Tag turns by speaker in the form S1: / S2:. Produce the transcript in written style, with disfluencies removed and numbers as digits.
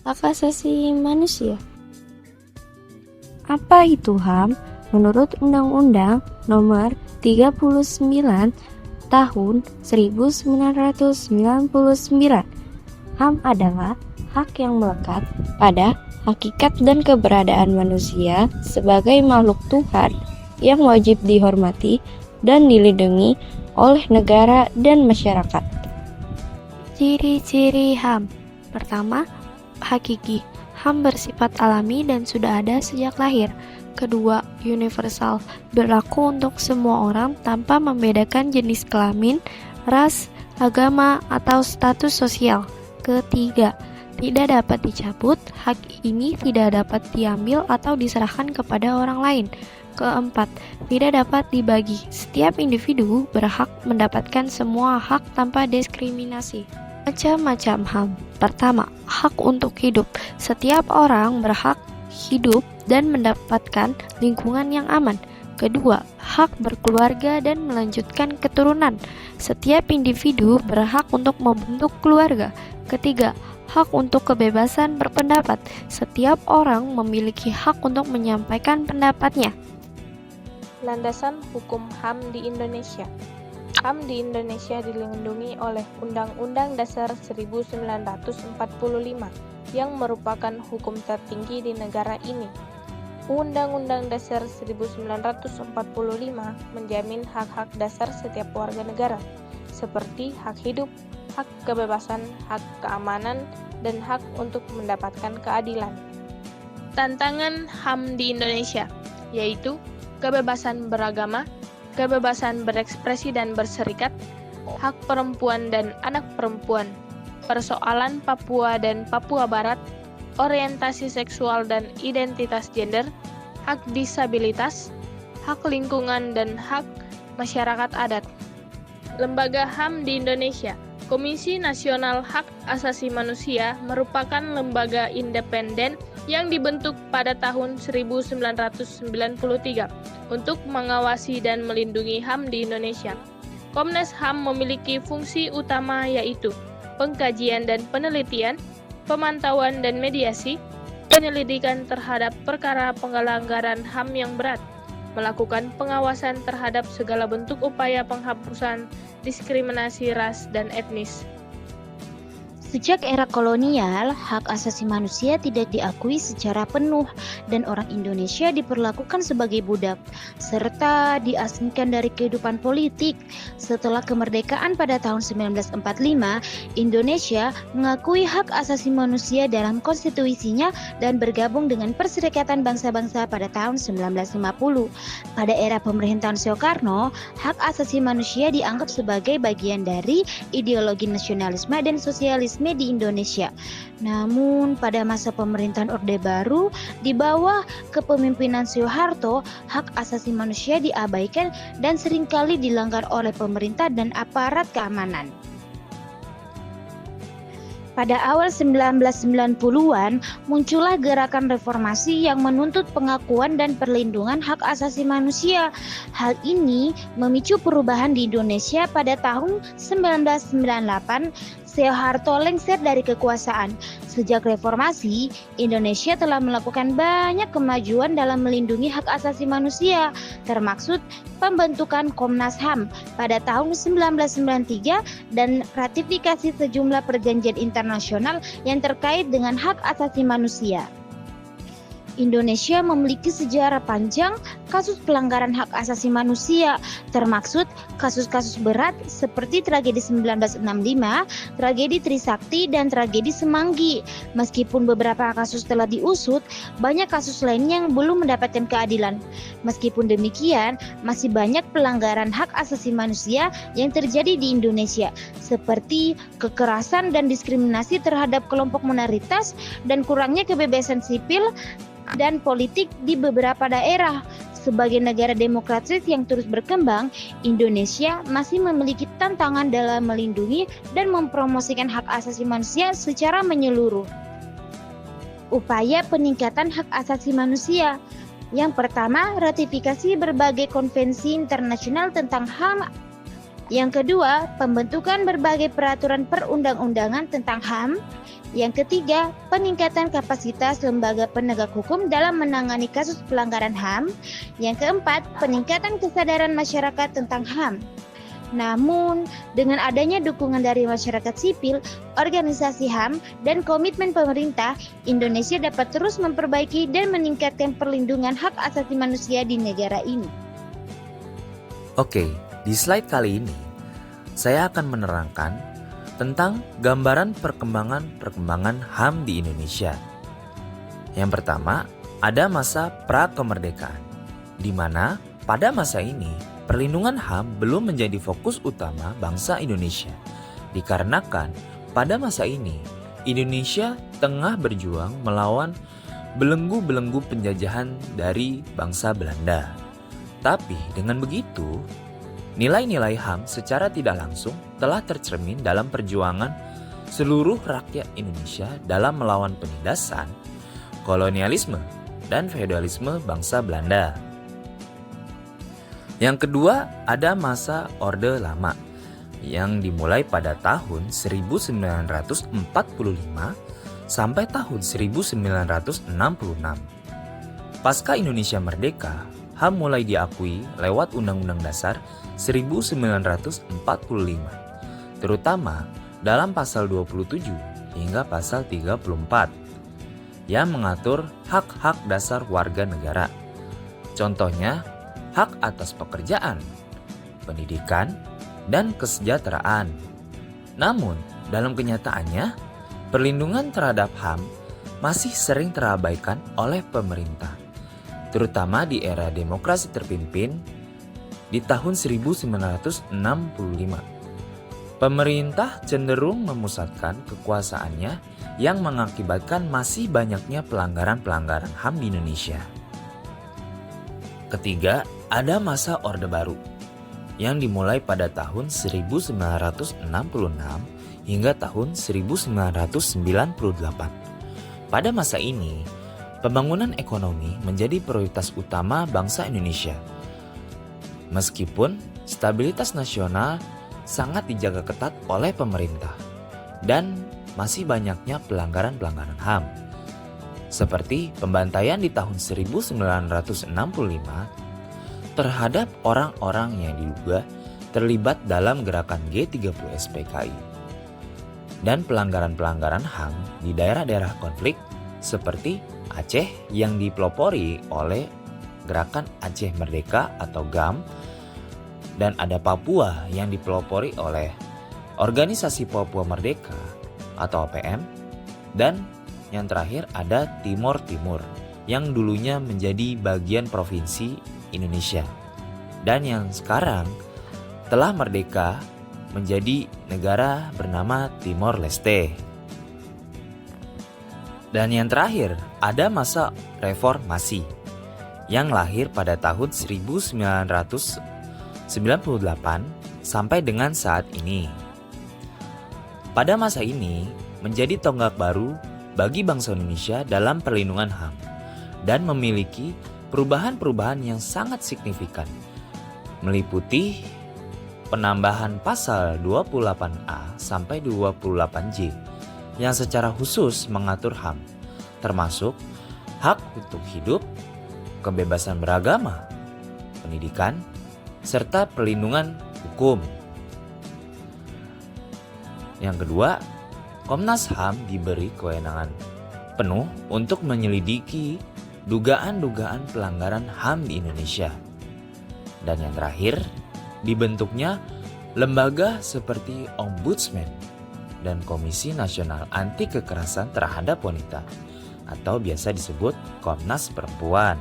S1: Hak asasi manusia. Apa itu HAM? Menurut Undang-Undang Nomor 39 Tahun 1999, HAM adalah hak yang melekat pada hakikat dan keberadaan manusia sebagai makhluk Tuhan yang wajib dihormati dan dilindungi oleh negara dan masyarakat. Ciri-ciri HAM. Pertama, hakiki. HAM bersifat alami dan sudah ada sejak lahir. Kedua, universal, berlaku untuk semua orang tanpa membedakan jenis kelamin, ras, agama, atau status sosial. Ketiga, tidak dapat dicabut, hak ini tidak dapat diambil atau diserahkan kepada orang lain. Keempat, tidak dapat dibagi. Setiap individu berhak mendapatkan semua hak tanpa diskriminasi. Macam-macam HAM. Pertama, hak untuk hidup. Setiap orang berhak hidup dan mendapatkan lingkungan yang aman. Kedua, hak berkeluarga dan melanjutkan keturunan. Setiap individu berhak untuk membentuk keluarga. Ketiga, hak untuk kebebasan berpendapat. Setiap orang memiliki hak untuk menyampaikan pendapatnya.
S2: Landasan hukum HAM di Indonesia. HAM di Indonesia dilindungi oleh Undang-Undang Dasar 1945 yang merupakan hukum tertinggi di negara ini. Undang-Undang Dasar 1945 menjamin hak-hak dasar setiap warga negara, seperti hak hidup, hak kebebasan, hak keamanan, dan hak untuk mendapatkan keadilan. Tantangan HAM di Indonesia, yaitu kebebasan beragama, kebebasan berekspresi dan berserikat, hak perempuan dan anak perempuan, persoalan Papua dan Papua Barat, orientasi seksual dan identitas gender, hak disabilitas, hak lingkungan dan hak masyarakat adat. Lembaga HAM di Indonesia. Komisi Nasional Hak Asasi Manusia merupakan lembaga independen yang dibentuk pada tahun 1993 untuk mengawasi dan melindungi HAM di Indonesia. Komnas HAM memiliki fungsi utama yaitu pengkajian dan penelitian, pemantauan dan mediasi, penyelidikan terhadap perkara pelanggaran HAM yang berat, melakukan pengawasan terhadap segala bentuk upaya penghapusan diskriminasi ras dan etnis.
S3: Sejak era kolonial, hak asasi manusia tidak diakui secara penuh dan orang Indonesia diperlakukan sebagai budak, serta diasingkan dari kehidupan politik. Setelah kemerdekaan pada tahun 1945, Indonesia mengakui hak asasi manusia dalam konstitusinya dan bergabung dengan Perserikatan Bangsa-Bangsa pada tahun 1950. Pada era pemerintahan Soekarno, hak asasi manusia dianggap sebagai bagian dari ideologi nasionalisme dan sosialisme di Indonesia. Namun pada masa pemerintahan Orde Baru di bawah kepemimpinan Soeharto, hak asasi manusia diabaikan dan seringkali dilanggar oleh pemerintah dan aparat keamanan. Pada awal 1990-an, muncullah gerakan reformasi yang menuntut pengakuan dan perlindungan hak asasi manusia. Hal ini memicu perubahan di Indonesia pada tahun 1998. Soeharto lengser dari kekuasaan. Sejak reformasi, Indonesia telah melakukan banyak kemajuan dalam melindungi hak asasi manusia, termaksud pembentukan Komnas HAM pada tahun 1993 dan ratifikasi sejumlah perjanjian internasional yang terkait dengan hak asasi manusia. Indonesia memiliki sejarah panjang kasus pelanggaran hak asasi manusia, termaksud kasus-kasus berat seperti tragedi 1965, tragedi Trisakti, dan tragedi Semanggi. Meskipun beberapa kasus telah diusut, banyak kasus lain yang belum mendapatkan keadilan. Meskipun demikian, masih banyak pelanggaran hak asasi manusia yang terjadi di Indonesia, seperti kekerasan dan diskriminasi terhadap kelompok minoritas dan kurangnya kebebasan sipil dan politik di beberapa daerah. Sebagai negara demokratis yang terus berkembang, Indonesia masih memiliki tantangan dalam melindungi dan mempromosikan hak asasi manusia secara menyeluruh. Upaya peningkatan hak asasi manusia. Yang pertama, ratifikasi berbagai konvensi internasional tentang HAM. Yang kedua, pembentukan berbagai peraturan perundang-undangan tentang HAM. Yang ketiga, peningkatan kapasitas lembaga penegak hukum dalam menangani kasus pelanggaran HAM. Yang keempat, peningkatan kesadaran masyarakat tentang HAM. Namun, dengan adanya dukungan dari masyarakat sipil, organisasi HAM, dan komitmen pemerintah, Indonesia dapat terus memperbaiki dan meningkatkan perlindungan hak asasi manusia di negara ini.
S4: Oke, di slide kali ini, saya akan menerangkan tentang gambaran perkembangan HAM di Indonesia. Yang pertama, ada masa pra-kemerdekaan, di mana pada masa ini perlindungan HAM belum menjadi fokus utama bangsa Indonesia. Dikarenakan pada masa ini Indonesia tengah berjuang melawan belenggu-belenggu penjajahan dari bangsa Belanda. Tapi dengan begitu, nilai-nilai HAM secara tidak langsung telah tercermin dalam perjuangan seluruh rakyat Indonesia dalam melawan penindasan, kolonialisme, dan feodalisme bangsa Belanda. Yang kedua, ada masa Orde Lama yang dimulai pada tahun 1945 sampai tahun 1966. Pasca Indonesia merdeka, HAM mulai diakui lewat Undang-Undang Dasar 1945, terutama dalam pasal 27 hingga pasal 34 yang mengatur hak-hak dasar warga negara. Contohnya, hak atas pekerjaan, pendidikan, dan kesejahteraan. Namun, dalam kenyataannya, perlindungan terhadap HAM masih sering terabaikan oleh pemerintah, terutama di era demokrasi terpimpin di tahun 1965. Pemerintah cenderung memusatkan kekuasaannya yang mengakibatkan masih banyaknya pelanggaran-pelanggaran HAM di Indonesia. Ketiga, ada masa Orde Baru yang dimulai pada tahun 1966 hingga tahun 1998. Pada masa ini, pembangunan ekonomi menjadi prioritas utama bangsa Indonesia. Meskipun stabilitas nasional sangat dijaga ketat oleh pemerintah dan masih banyaknya pelanggaran-pelanggaran HAM, seperti pembantaian di tahun 1965 terhadap orang-orang yang diduga terlibat dalam gerakan G30 SPKI, dan pelanggaran-pelanggaran HAM di daerah-daerah konflik seperti Aceh yang dipelopori oleh Gerakan Aceh Merdeka atau GAM, dan ada Papua yang dipelopori oleh Organisasi Papua Merdeka atau OPM, dan yang terakhir ada Timor Timur yang dulunya menjadi bagian provinsi Indonesia dan yang sekarang telah merdeka menjadi negara bernama Timor Leste. Dan yang terakhir ada masa reformasi yang lahir pada tahun 1998 sampai dengan saat ini. Pada masa ini menjadi tonggak baru bagi bangsa Indonesia dalam perlindungan HAM dan memiliki perubahan-perubahan yang sangat signifikan, meliputi penambahan pasal 28A sampai 28J yang secara khusus mengatur HAM, termasuk hak untuk hidup, kebebasan beragama, pendidikan, serta perlindungan hukum. Yang kedua, Komnas HAM diberi kewenangan penuh untuk menyelidiki dugaan-dugaan pelanggaran HAM di Indonesia. Dan yang terakhir, dibentuknya lembaga seperti Ombudsman dan Komisi Nasional Anti Kekerasan Terhadap Wanita atau biasa disebut Komnas Perempuan.